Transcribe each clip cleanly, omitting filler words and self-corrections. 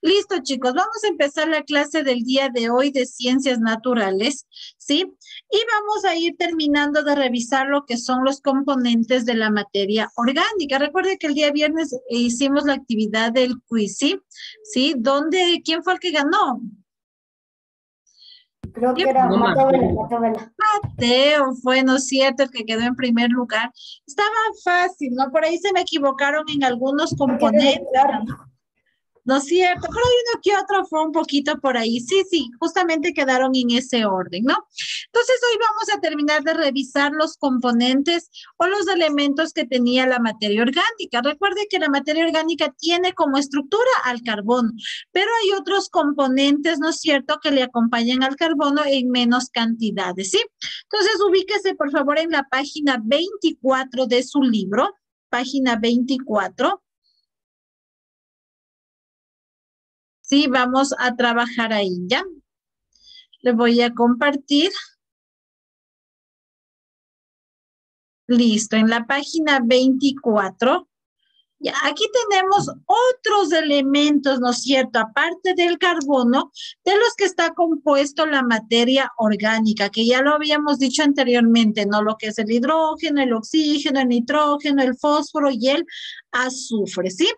Listo, chicos, vamos a empezar la clase del día de hoy de ciencias naturales, ¿sí? Y vamos a ir terminando de revisar lo que son los componentes de la materia orgánica. Recuerde que el día viernes hicimos la actividad del quiz, ¿sí? ¿Sí? ¿Dónde? ¿Quién fue el que ganó? Creo que ¿Quién era fue? Mateo Vela. Mateo fue, ¿no es cierto?, el que quedó en primer lugar. Estaba fácil, ¿no? Por ahí se me equivocaron en algunos Porque debe componentes. estar. ¿No es cierto? Pero hay uno que otro fue un poquito por ahí. Sí, sí, justamente quedaron en ese orden, ¿no? Entonces hoy vamos a terminar de revisar los componentes o los elementos que tenía la materia orgánica. Recuerde que la materia orgánica tiene como estructura al carbono, pero hay otros componentes, ¿no es cierto?, que le acompañan al carbono en menos cantidades, ¿sí? Entonces ubíquese por favor en la página 24 de su libro, página 24. Sí, vamos a trabajar ahí, ¿ya? Le voy a compartir. Listo, en la página 24. Ya, aquí tenemos otros elementos, ¿no es cierto? Aparte del carbono, de los que está compuesto la materia orgánica, que ya lo habíamos dicho anteriormente, ¿no? Lo que es el hidrógeno, el oxígeno, el nitrógeno, el fósforo y el azufre, ¿sí?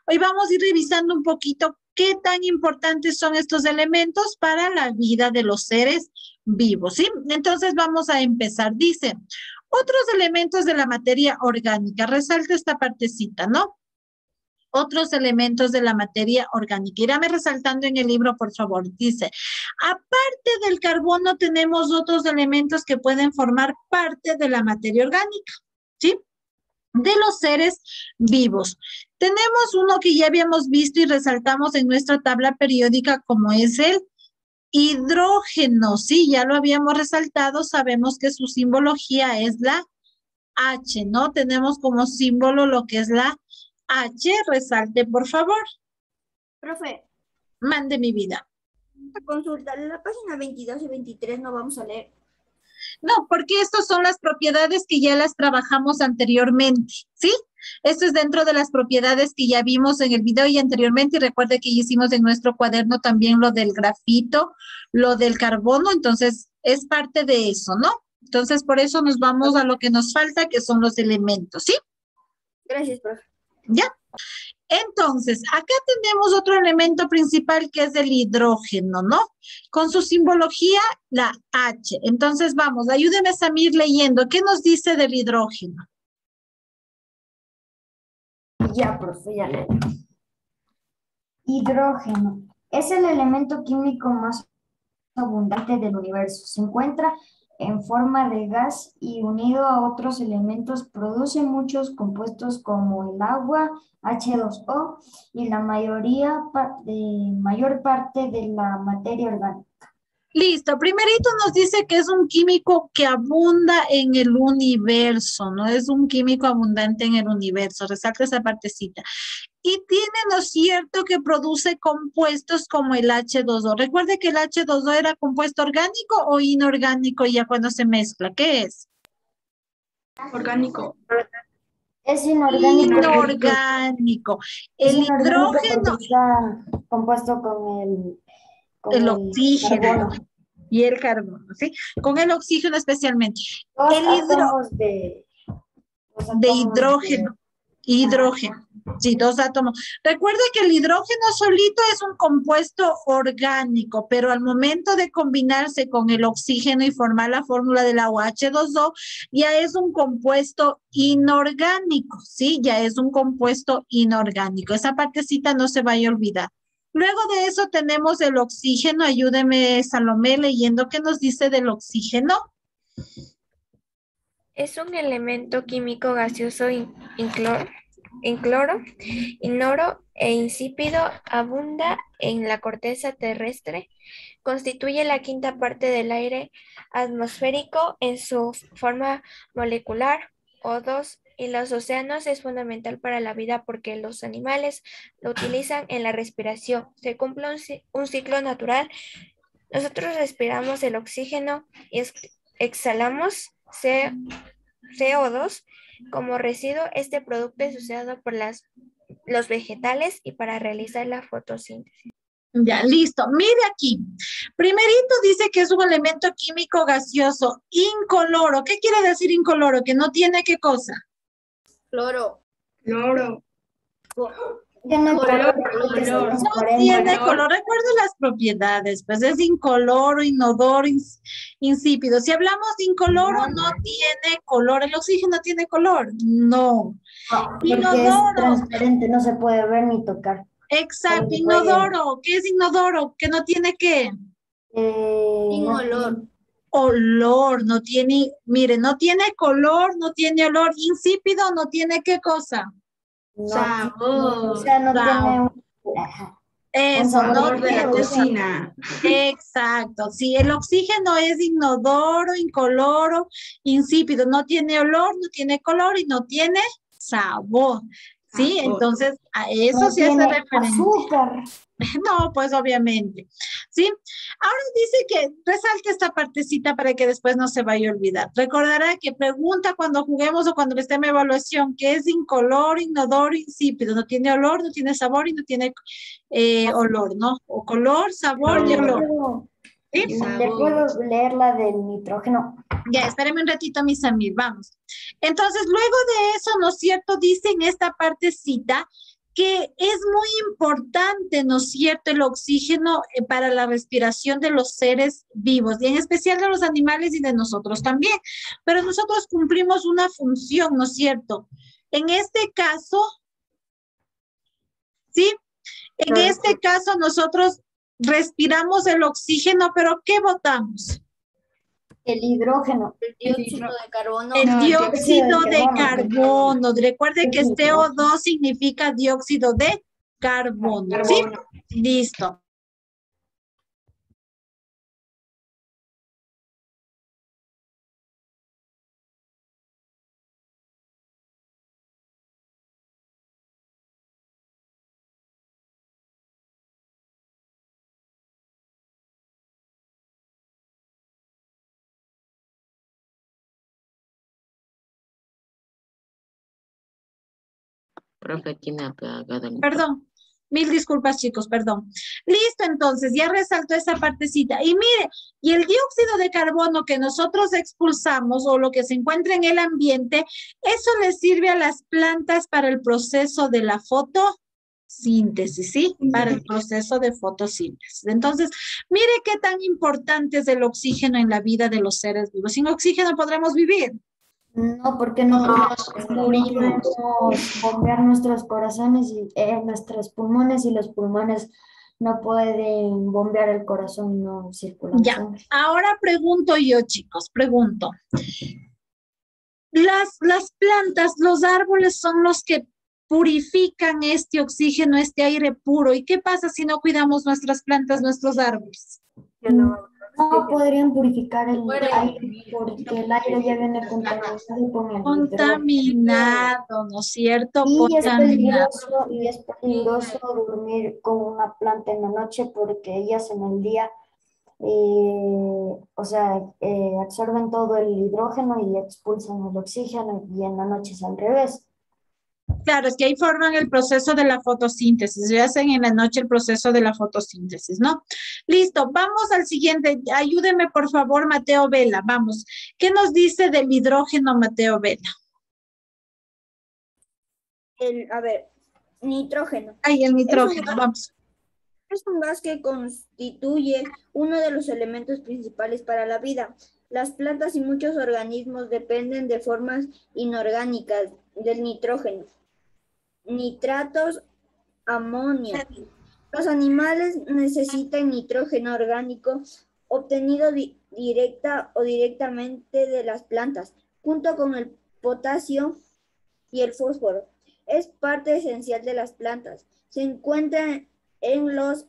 Hoy vamos a ir revisando un poquito qué tan importantes son estos elementos para la vida de los seres vivos, ¿sí? Entonces vamos a empezar. Dice, otros elementos de la materia orgánica. Resalta esta partecita, ¿no? Otros elementos de la materia orgánica. Irame resaltando en el libro, por favor. Dice, aparte del carbono, tenemos otros elementos que pueden formar parte de la materia orgánica, ¿sí? De los seres vivos. Tenemos uno que ya habíamos visto y resaltamos en nuestra tabla periódica, como es el hidrógeno, sí, ya lo habíamos resaltado, sabemos que su simbología es la H, ¿no? Tenemos como símbolo lo que es la H, resalte, por favor. Profe, Mande mi vida. a consulta, en la página 22 y 23 no vamos a leer. No, porque estas son las propiedades que ya las trabajamos anteriormente, ¿sí? Esto es dentro de las propiedades que ya vimos en el video y anteriormente, y recuerde que ya hicimos en nuestro cuaderno también lo del grafito, lo del carbono, entonces es parte de eso, ¿no? Entonces, por eso nos vamos a lo que nos falta, que son los elementos, ¿sí? Gracias, profe. ¿Ya? Entonces, acá tenemos otro elemento principal que es el hidrógeno, ¿no? Con su simbología, la H. Entonces, vamos, ayúdeme Samir leyendo. ¿Qué nos dice del hidrógeno? Ya, profe, ya leo. Hidrógeno es el elemento químico más abundante del universo. Se encuentra en forma de gas y unido a otros elementos produce muchos compuestos como el agua, H2O y la mayor parte de la materia orgánica. Listo, primerito nos dice que es un químico que abunda en el universo, ¿no? Es un químico abundante en el universo, resalta esa partecita. Y tiene, ¿no es cierto?, que produce compuestos como el H2O. Recuerde que el H2O era compuesto orgánico o inorgánico ya cuando se mezcla. ¿Qué es? Orgánico. Es inorgánico porque, Inorgánico. es El inorgánico porque hidrógeno, está compuesto con el, con el el oxígeno carbono. y el carbono, ¿sí? Con el oxígeno especialmente. Dos El hidro átomos de, dos de átomos de, hidrógeno. Hidrógeno. Sí, dos átomos. Recuerda que el hidrógeno solito es un compuesto orgánico, pero al momento de combinarse con el oxígeno y formar la fórmula del agua H2O, ya es un compuesto inorgánico, ¿sí? Ya es un compuesto inorgánico. Esa partecita no se vaya a olvidar. Luego de eso tenemos el oxígeno. Ayúdeme, Salomé, leyendo qué nos dice del oxígeno. Es un elemento químico gaseoso incoloro, inodoro e insípido. Abunda en la corteza terrestre. Constituye la quinta parte del aire atmosférico en su forma molecular O2 y los océanos. Es fundamental para la vida porque los animales lo utilizan en la respiración. Se cumple un ciclo natural. Nosotros respiramos el oxígeno y exhalamos CO2 como residuo. Este producto es usado por los vegetales y para realizar la fotosíntesis. Ya, listo. Mire aquí. Primerito dice que es un elemento químico gaseoso incoloro. ¿Qué quiere decir incoloro? Que no tiene qué cosa. Cloro. Cloro. Tiene color porque es color. No transparente. tiene color. Recuerda las propiedades. Pues es incoloro, inodoro, insípido. Si hablamos de incoloro, no tiene color. ¿El oxígeno tiene color? No. No, porque es Inodoro. transparente, no se puede ver ni tocar. Exacto. Puede- Inodoro. ¿Qué es inodoro? Que no tiene qué. Sin no olor. Olor, no tiene, mire, no tiene color, no tiene olor, insípido, no tiene qué cosa. no Sabor. o sea, no Sabor. tiene ajá, un Eso, sabor no Olor de la tiene. cocina. Exacto, sí, el oxígeno es inodoro, incoloro, insípido, no tiene olor, no tiene color y no tiene sabor. Sí, Sabor. entonces a eso no sí hace tiene referencia. azúcar. No, pues obviamente. ¿Sí? Ahora dice que resalte esta partecita para que después no se vaya a olvidar. Recordará que pregunta cuando juguemos o cuando esté en mi evaluación que es incoloro, inodoro, insípido. No tiene olor, no tiene sabor y no tiene olor, ¿no? O color, sabor y olor. ¿Sí? ¿Le Sabor. puedo leer la del nitrógeno? Ya, espérenme un ratito, mis amigos, vamos. Entonces, luego de eso, ¿no es cierto? Dice en esta partecita que es muy importante, ¿no es cierto?, el oxígeno para la respiración de los seres vivos, y en especial de los animales y de nosotros también. Pero nosotros cumplimos una función, ¿no es cierto? En este caso, ¿sí? En este caso, nosotros respiramos el oxígeno, pero ¿qué botamos? El hidrógeno. El dióxido de carbono. El No, dióxido de carbono. carbono. Recuerde que Sí, CO2 significa dióxido de carbono. ¿Sí? Listo. Profe, tiene apagado el Perdón. Mil disculpas, chicos, perdón. Listo, entonces, ya resaltó esa partecita. Y mire, y el dióxido de carbono que nosotros expulsamos o lo que se encuentra en el ambiente, eso le sirve a las plantas para el proceso de la fotosíntesis, ¿sí? Para el proceso de fotosíntesis. Entonces, mire qué tan importante es el oxígeno en la vida de los seres vivos. Sin oxígeno podremos vivir. No, porque no podemos bombear nuestros corazones y nuestros pulmones y los pulmones no pueden bombear el corazón y no circula Ya, sangre. ahora pregunto yo, chicos, pregunto. Las plantas, los árboles son los que purifican este oxígeno, este aire puro. ¿Y qué pasa si no cuidamos nuestras plantas, nuestros árboles? No podrían purificar el Muere. aire porque el aire ya viene contaminado con el hidrógeno. Contaminado, ¿no es cierto? Y Contaminado. es peligroso dormir con una planta en la noche porque ellas en el día, absorben todo el hidrógeno y expulsan el oxígeno y en la noche es al revés. Claro, es que ahí forman el proceso de la fotosíntesis, y hacen en la noche el proceso de la fotosíntesis, ¿no? Listo, vamos al siguiente. Ayúdeme, por favor, Mateo Vela, vamos. ¿Qué nos dice del hidrógeno, Mateo Vela? Nitrógeno. Ay, el Es un nitrógeno, gas- vamos. Es un gas que constituye uno de los elementos principales para la vida. Las plantas y muchos organismos dependen de formas inorgánicas del nitrógeno. Nitratos, amonio. Los animales necesitan nitrógeno orgánico obtenido directa o directamente de las plantas, junto con el potasio y el fósforo. Es parte esencial de las plantas. Se encuentra en los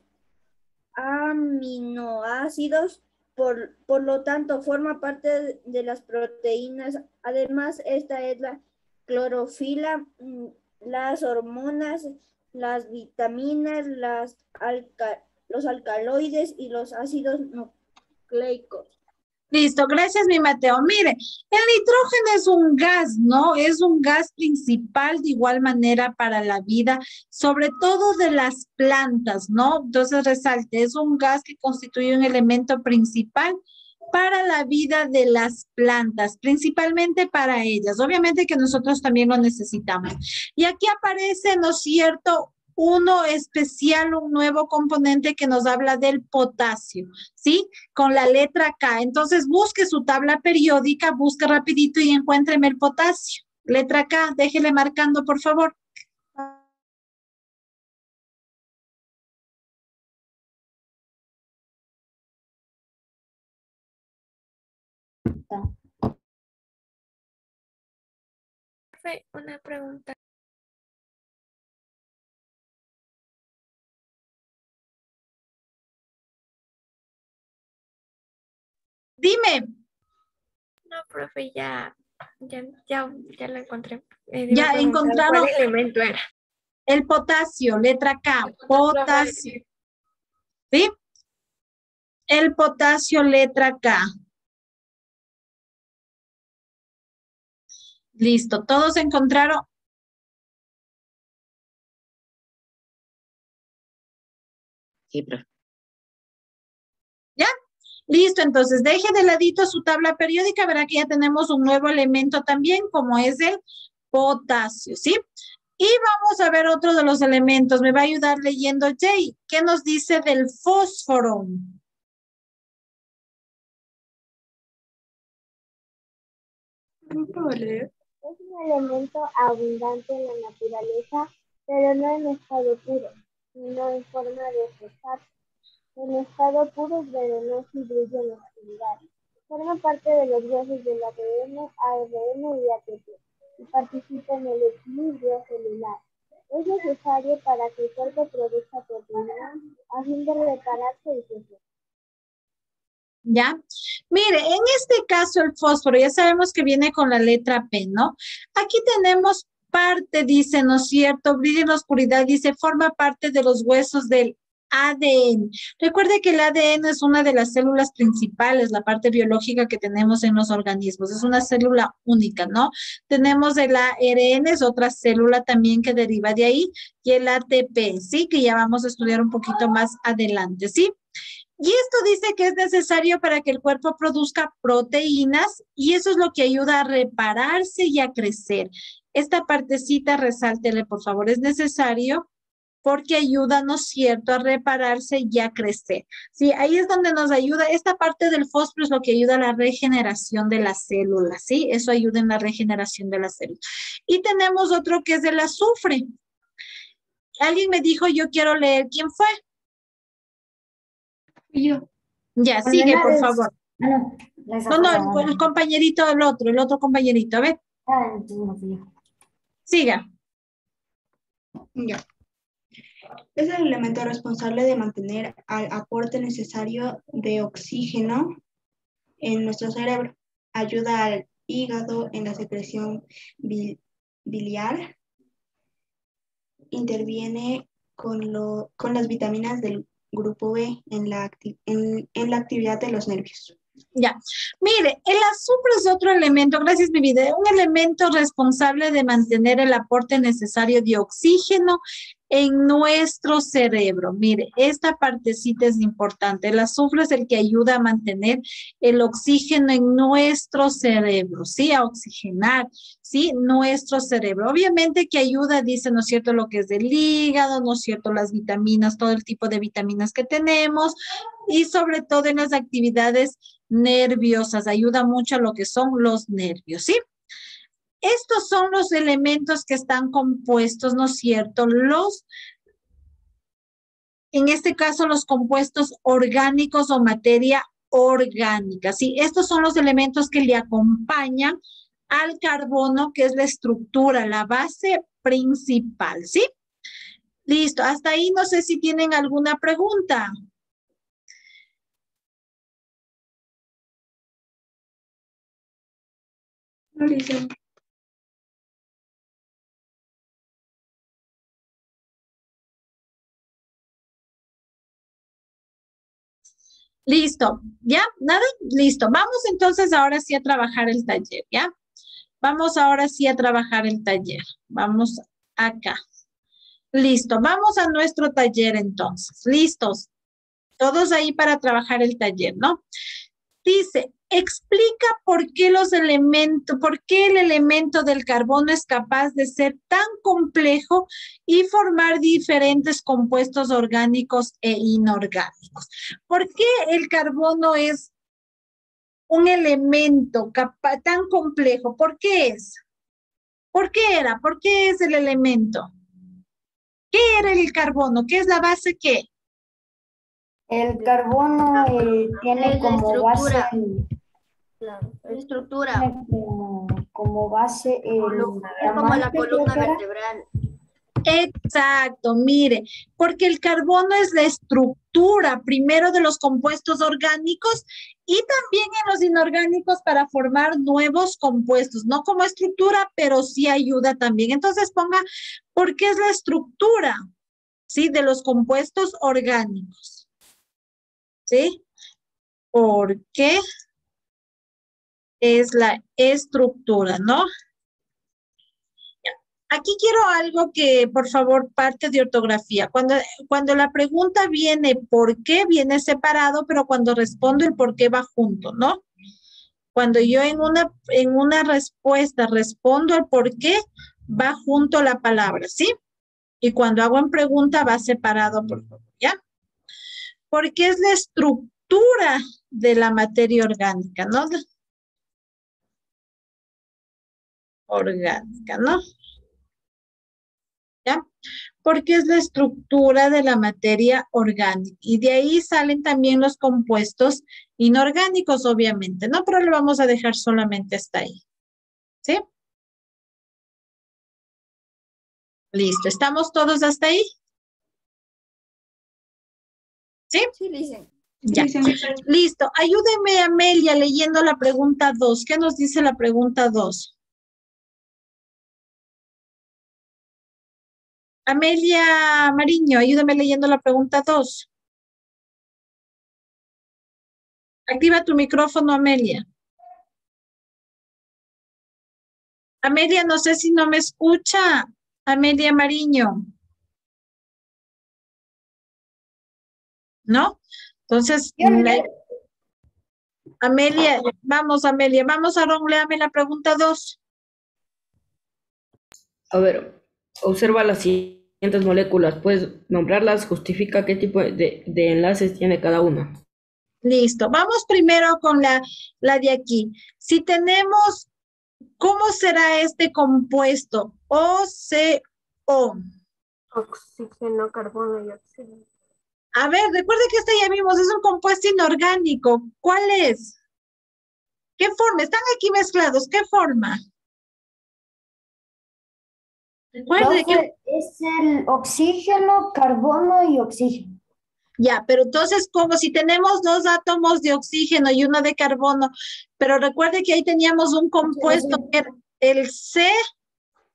aminoácidos, por lo tanto, forma parte de las proteínas. Además, esta es la clorofila, las hormonas, las vitaminas, los alcaloides y los ácidos nucleicos. Listo, gracias, mi Mateo. Mire, el nitrógeno es un gas, ¿no? Es un gas principal de igual manera para la vida, sobre todo de las plantas, ¿no? Entonces, resalte, es un gas que constituye un elemento principal para la vida de las plantas, principalmente para ellas. Obviamente que nosotros también lo necesitamos. Y aquí aparece, ¿no es cierto? Uno especial, un nuevo componente que nos habla del potasio, ¿sí? Con la letra K. Entonces, busque su tabla periódica, busque rapidito y encuéntreme el potasio. Letra K, déjele marcando, por favor. Profe, una pregunta. Dime, No, profe, ya la encontré. Iba a ya preguntar cuál encontraron elemento era. el potasio, letra K, potasio, ¿sí? El potasio, letra K. Listo, todos encontraron. Sí, profe. ¿Ya? Listo, entonces deje de ladito su tabla periódica, verá que ya tenemos un nuevo elemento también, como es el potasio, ¿sí? Y vamos a ver otro de los elementos. Me va a ayudar leyendo Jay. ¿Qué nos dice del fósforo? Es un elemento abundante en la naturaleza, pero no en estado puro, sino en forma de fosfato. En estado puro es venenoso y brilla en la oscuridad. Forma parte de los huesos del ADN, ARN y ATP y participa en el equilibrio celular. Es necesario para que el cuerpo produzca proteínas a fin de repararse y crecer. ¿Ya? Mire, en este caso el fósforo, ya sabemos que viene con la letra P, ¿no? Aquí tenemos parte, dice, ¿no es cierto? Brilla en la oscuridad, dice, forma parte de los huesos del ADN. Recuerde que el ADN es una de las células principales, la parte biológica que tenemos en los organismos. Es una célula única, ¿no? Tenemos el ARN, es otra célula también que deriva de ahí, y el ATP, ¿sí? Que ya vamos a estudiar un poquito más adelante, ¿sí? Y esto dice que es necesario para que el cuerpo produzca proteínas y eso es lo que ayuda a repararse y a crecer. Esta partecita, resáltele, por favor, es necesario porque ayuda, ¿no es cierto?, a repararse y a crecer. Sí, ahí es donde nos ayuda. Esta parte del fósforo es lo que ayuda a la regeneración de las células, ¿sí? Eso ayuda en la regeneración de las células. Y tenemos otro que es el azufre. Alguien me dijo, yo quiero leer. ¿Quién fue? Y yo. Ya, sigue, por favor. No, No, el compañerito, el otro compañerito, a ver, siga. Ya. Es el elemento responsable de mantener el aporte necesario de oxígeno en nuestro cerebro. Ayuda al hígado en la secreción biliar. Interviene con las vitaminas del grupo B en la actividad de los nervios. Ya, mire, el azufre es otro elemento, gracias mi vida, un elemento responsable de mantener el aporte necesario de oxígeno en nuestro cerebro. Mire, esta partecita es importante. El azufre es el que ayuda a mantener el oxígeno en nuestro cerebro, ¿sí? A oxigenar, ¿sí? Nuestro cerebro. Obviamente que ayuda, dice, ¿no es cierto?, lo que es del hígado, ¿no es cierto?, las vitaminas, todo el tipo de vitaminas que tenemos y sobre todo en las actividades nerviosas, ayuda mucho a lo que son los nervios, ¿sí? Estos son los elementos que están compuestos, ¿no es cierto? En este caso, los compuestos orgánicos o materia orgánica, ¿sí? Estos son los elementos que le acompañan al carbono, que es la estructura, la base principal, ¿sí? Listo, hasta ahí no sé si tienen alguna pregunta. Mauricio. Listo, ¿ya? ¿Nada? Listo. Vamos entonces ahora sí a trabajar el taller, ¿ya? Vamos ahora sí a trabajar el taller. Vamos acá. Listo, vamos a nuestro taller entonces. ¿Listos? Todos ahí para trabajar el taller, ¿no? Dice, explica por qué por qué el elemento del carbono es capaz de ser tan complejo y formar diferentes compuestos orgánicos e inorgánicos. ¿Por qué el carbono es un elemento tan complejo? ¿Por qué es? ¿Por qué era? ¿Por qué es el elemento? ¿Qué era el carbono? ¿Qué es la base qué? El carbono tiene Es la como base, estructura. tiene como base Es como la diamante, creo columna que era. vertebral. Exacto, mire, porque el carbono es la estructura primero de los compuestos orgánicos y también en los inorgánicos para formar nuevos compuestos, no como estructura, pero sí ayuda también. Entonces ponga, ¿por qué es la estructura? ¿Sí? De los compuestos orgánicos. ¿Sí? ¿Por qué es la estructura, no? Aquí quiero algo que, por favor, parte de ortografía. Cuando la pregunta viene ¿por qué? Viene separado, pero cuando respondo el por qué va junto, ¿no? Cuando yo en una respuesta respondo el por qué, va junto la palabra, ¿sí? Y cuando hago en pregunta va separado, por favor, ¿ya? Porque es la estructura de la materia orgánica, ¿no? Orgánica, ¿no? ¿Ya? Porque es la estructura de la materia orgánica. Y de ahí salen también los compuestos inorgánicos, obviamente, ¿no? Pero lo vamos a dejar solamente hasta ahí. ¿Sí? Listo. ¿Estamos todos hasta ahí? ¿Sí? Sí, dicen. Ya. Listo. Ayúdeme, Amelia, leyendo la pregunta 2. ¿Qué nos dice la pregunta 2? Amelia Mariño, ayúdame leyendo la pregunta 2. Activa tu micrófono, Amelia. Amelia, no sé si no me escucha. Amelia Mariño. ¿No? Entonces, Amelia, vamos, Aaron, léame la pregunta 2. A ver, observa las siguientes moléculas. Puedes nombrarlas, justifica qué tipo de enlaces tiene cada una. Listo. Vamos primero con la de aquí. Si tenemos, ¿cómo será este compuesto? OCO. Oxígeno, carbono y oxígeno. A ver, recuerde que este ya vimos, es un compuesto inorgánico. ¿Cuál es? ¿Qué forma? Están aquí mezclados. ¿Qué forma? Recuerde que... Es el oxígeno, carbono y oxígeno. Ya, pero entonces como si tenemos 2 átomos de oxígeno y uno de carbono, pero recuerde que ahí teníamos un compuesto, que era el CO2.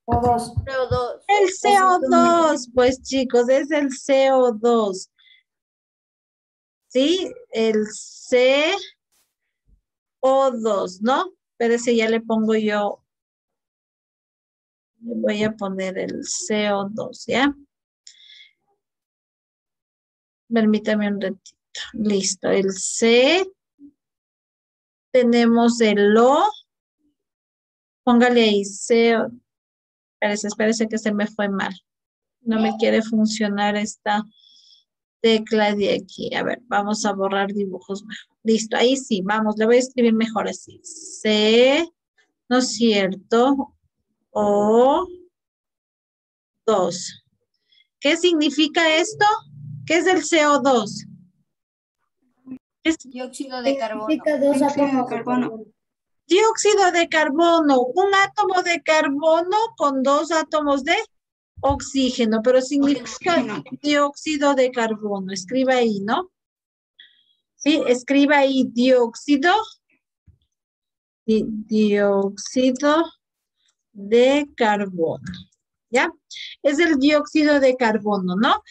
CO2. el CO2, pues chicos, es el CO2. ¿Sí? El CO2, ¿no? Pero ese ya le pongo yo, le voy a poner el CO2, ¿ya? Permítame un ratito. Listo, el C. Tenemos el O. Póngale ahí, CO. Espérese que se me fue mal. No me quiere funcionar esta tecla de aquí. A ver, vamos a borrar dibujos mejor. Listo, ahí sí, vamos, le voy a escribir mejor así. C, ¿no es cierto? O, 2. ¿Qué significa esto? ¿Qué es el CO2? Es Dióxido de carbono. Significa 2 átomos de carbono. dióxido de carbono, un átomo de carbono con 2 átomos de oxígeno, pero significa dióxido de carbono. Escriba ahí, ¿no? Sí, escriba ahí dióxido de carbono. ¿Ya? Es el dióxido de carbono, ¿no?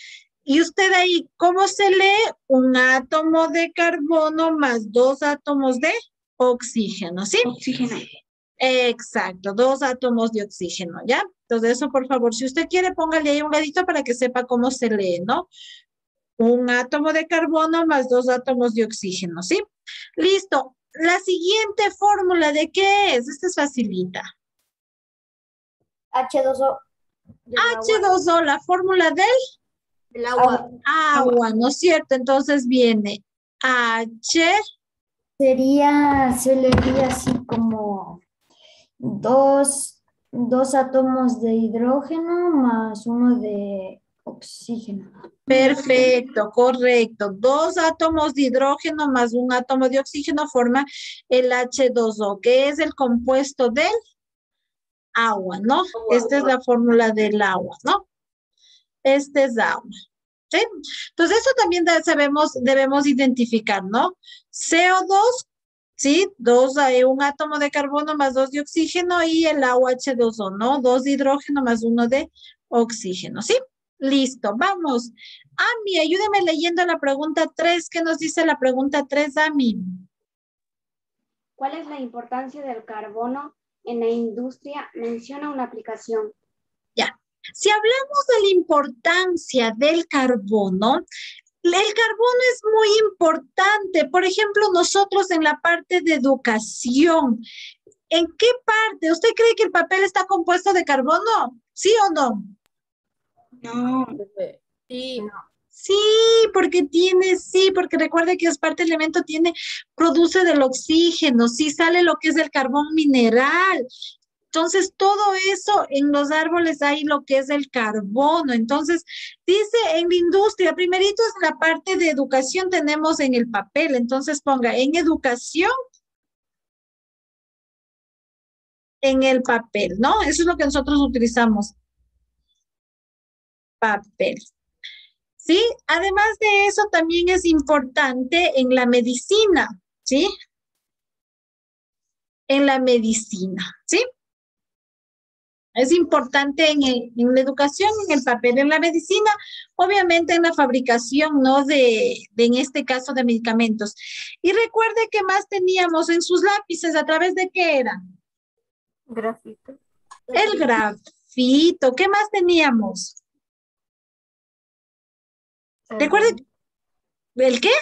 Y usted ahí, ¿cómo se lee? Un átomo de carbono más 2 átomos de oxígeno, ¿sí? Oxígeno. Exacto, 2 átomos de oxígeno, ¿ya? Entonces eso, por favor, si usted quiere, póngale ahí un ladito para que sepa cómo se lee, ¿no? Un átomo de carbono más 2 átomos de oxígeno, ¿sí? Listo. La siguiente fórmula, ¿de qué es? Esta es facilita. H2O. H2O, la fórmula del El agua. agua, ¿no es cierto? Entonces viene H, Se leería así como dos átomos de hidrógeno más uno de oxígeno. perfecto, correcto. 2 átomos de hidrógeno más un átomo de oxígeno forma el H2O, que es el compuesto del agua, ¿no? Esta es la fórmula del agua, ¿no? Este es agua. ¿Sí? Entonces, eso también debemos identificar, ¿no? CO2, ¿sí? Un átomo de carbono más 2 de oxígeno y el agua H2O, ¿no? 2 de hidrógeno más 1 de oxígeno, ¿sí? Listo, vamos. Ami, ayúdeme leyendo la pregunta 3. ¿Qué nos dice la pregunta 3, Ami? ¿Cuál es la importancia del carbono en la industria? Menciona una aplicación. Ya. Si hablamos de la importancia del carbono, el carbono es muy importante. Por ejemplo, nosotros en la parte de educación, ¿en qué parte? ¿Usted cree que el papel está compuesto de carbono? ¿Sí o no? No. Sí. Sí, porque recuerde que es parte del elemento, produce del oxígeno, sí sale lo que es el carbón mineral. Entonces, todo eso en los árboles hay lo que es el carbono. Entonces, dice en la industria, primerito es la parte de educación, tenemos en el papel. Entonces, ponga en educación, en el papel, ¿no? Eso es lo que nosotros utilizamos. Papel. ¿Sí? Además de eso, también es importante en la medicina, ¿sí? En la medicina, ¿sí? Es importante en la educación, en el papel, en la medicina, obviamente en la fabricación, ¿no? En este caso, de medicamentos. Y recuerde que más teníamos en sus lápices, ¿a través de qué era? Grafito. El grafito. ¿Qué más teníamos? Recuerde, ¿el qué?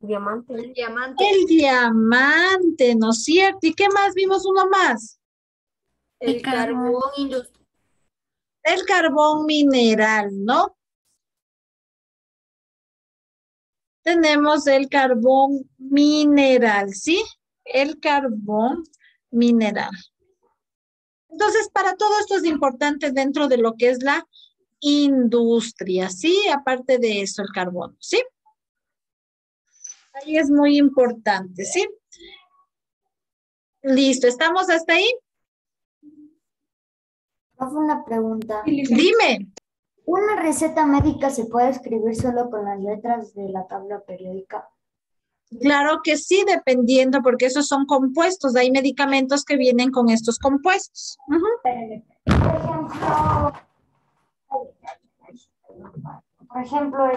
Diamante. El diamante. El diamante, ¿no es cierto? ¿Y qué más vimos? Uno más. El carbón industrial. El carbón mineral, ¿no? Tenemos el carbón mineral, ¿sí? El carbón mineral. Entonces, para todo esto es importante dentro de lo que es la industria, ¿sí? Aparte de eso, el carbono, ¿sí? Ahí es muy importante, ¿sí? Listo, ¿estamos hasta ahí? Profe, una pregunta. Dime. ¿Una receta médica se puede escribir solo con las letras de la tabla periódica? Claro que sí, dependiendo, porque esos son compuestos. Hay medicamentos que vienen con estos compuestos. Por ejemplo,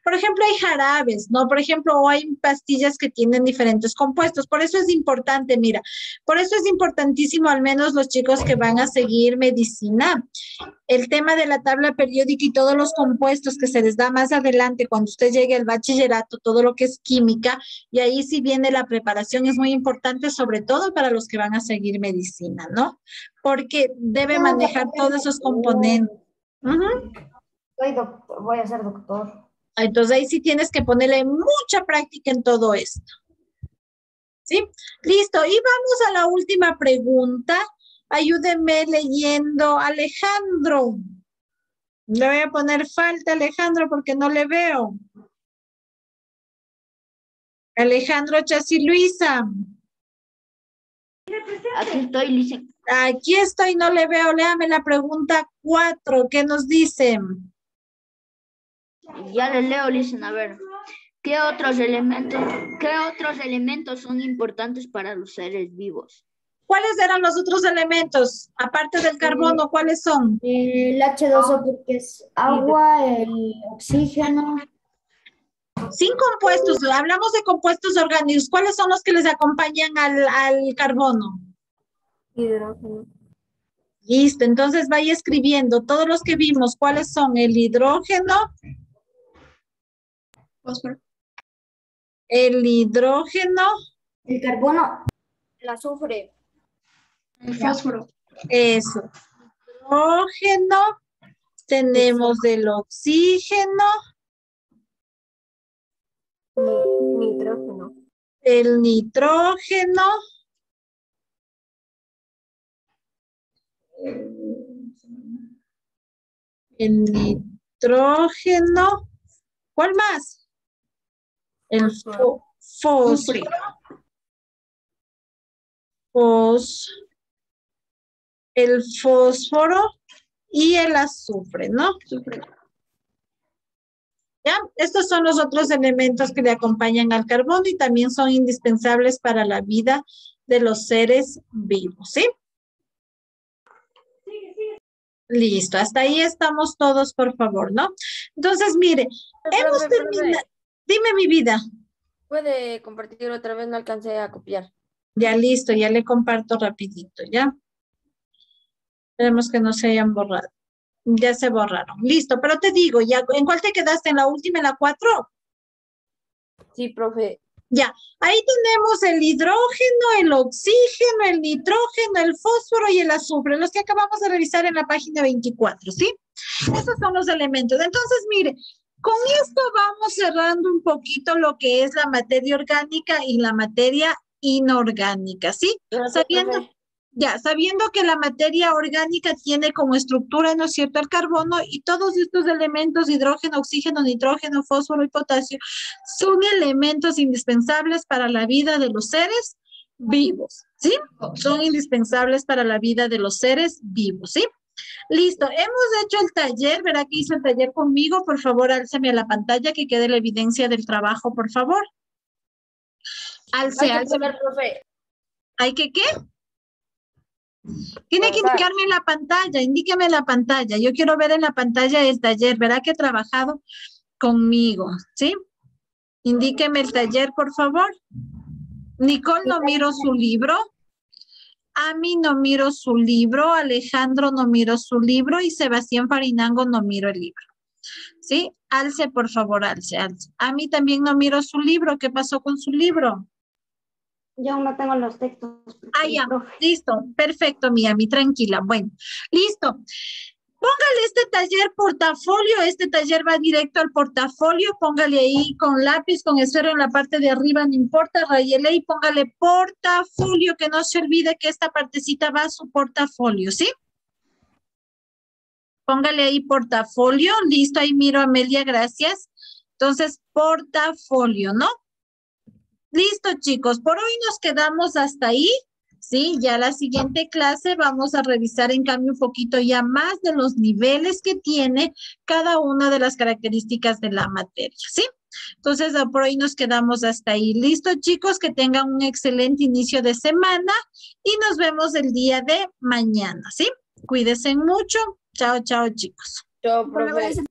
Por ejemplo, hay jarabes, ¿no? Por ejemplo, o hay pastillas que tienen diferentes compuestos. Por eso es importante, mira, por eso es importantísimo, al menos los chicos que van a seguir medicina, el tema de la tabla periódica y todos los compuestos que se les da más adelante cuando usted llegue al bachillerato, todo lo que es química, y ahí sí viene la preparación, es muy importante, sobre todo para los que van a seguir medicina, ¿no? Porque debe manejar todos esos componentes. voy a ser doctor. Entonces ahí sí tienes que ponerle mucha práctica en todo esto. ¿Sí? Listo. Y vamos a la última pregunta. Ayúdenme leyendo, Alejandro. Le voy a poner falta, Alejandro, porque no le veo. Alejandro Chasi Luisa. Aquí estoy, Lice. Aquí estoy, no le veo. Léame la pregunta 4. ¿Qué nos dicen? Ya les leo, listen, a ver. ¿Qué otros elementos son importantes para los seres vivos? ¿Cuáles eran los otros elementos? Aparte del carbono, ¿cuáles son? El H2O porque es agua, el oxígeno. Sin compuestos, hablamos de compuestos orgánicos. ¿Cuáles son los que les acompañan al carbono? Hidrógeno. Listo, entonces vaya escribiendo todos los que vimos. ¿Cuáles son? El hidrógeno. Fósforo. El hidrógeno. El carbono. El azufre. El fósforo. Eso. Hidrógeno. Tenemos el oxígeno. Nitrógeno. El nitrógeno. El nitrógeno. ¿Cuál más? El fósforo. El fósforo y el azufre, ¿no? ¿Ya? Estos son los otros elementos que le acompañan al carbono y también son indispensables para la vida de los seres vivos, ¿sí? Listo, hasta ahí estamos todos, por favor, ¿no? Entonces, mire, hemos terminado. Dime, mi vida. Puede compartir otra vez, no alcancé a copiar. Ya listo, ya le comparto rapidito, ¿ya? Esperemos que no se hayan borrado. Ya se borraron. Listo, pero te digo, ya, ¿en cuál te quedaste? ¿En la última, en la 4? Sí, profe. Ya, ahí tenemos el hidrógeno, el oxígeno, el nitrógeno, el fósforo y el azufre, los que acabamos de revisar en la página 24, ¿sí? Esos son los elementos. Entonces, mire, con esto vamos cerrando un poquito lo que es la materia orgánica y la materia inorgánica, ¿sí? Sabiendo que la materia orgánica tiene como estructura, ¿no es cierto?, el carbono y todos estos elementos, hidrógeno, oxígeno, nitrógeno, fósforo y potasio, son elementos indispensables para la vida de los seres vivos, ¿sí? Son indispensables para la vida de los seres vivos, ¿sí? Listo, hemos hecho el taller, ¿verdad que hizo el taller conmigo? Por favor, álceme a la pantalla que quede la evidencia del trabajo, por favor. Alce. Profe. ¿Hay que qué? Tiene que indicarme en la pantalla, indíqueme en la pantalla. Yo quiero ver en la pantalla el taller, ¿verdad que ha trabajado conmigo? ¿Sí? Indíqueme el taller, por favor. Nicole, no miro su libro. Ami, no miro su libro. Alejandro, no miro su libro. Y Sebastián Farinango, no miro el libro. ¿Sí? Alce, por favor, alce. Ami también no miro su libro. ¿Qué pasó con su libro? Yo aún no tengo los textos. Ya, listo, perfecto, Miami, tranquila. Bueno, listo. Póngale este taller portafolio, este taller va directo al portafolio, póngale ahí con lápiz, con esfero en la parte de arriba, no importa, rayele y póngale portafolio, que no se olvide que esta partecita va a su portafolio, ¿sí? Póngale ahí portafolio, listo, ahí miro a Amelia, gracias. Entonces, portafolio, ¿no? Listo, chicos, por hoy nos quedamos hasta ahí, ¿sí? Ya la siguiente clase vamos a revisar en cambio un poquito ya más de los niveles que tiene cada una de las características de la materia, ¿sí? Entonces, por hoy nos quedamos hasta ahí. Listo, chicos, que tengan un excelente inicio de semana y nos vemos el día de mañana, ¿sí? Cuídense mucho. Chao, chao, chicos. Chao, profe.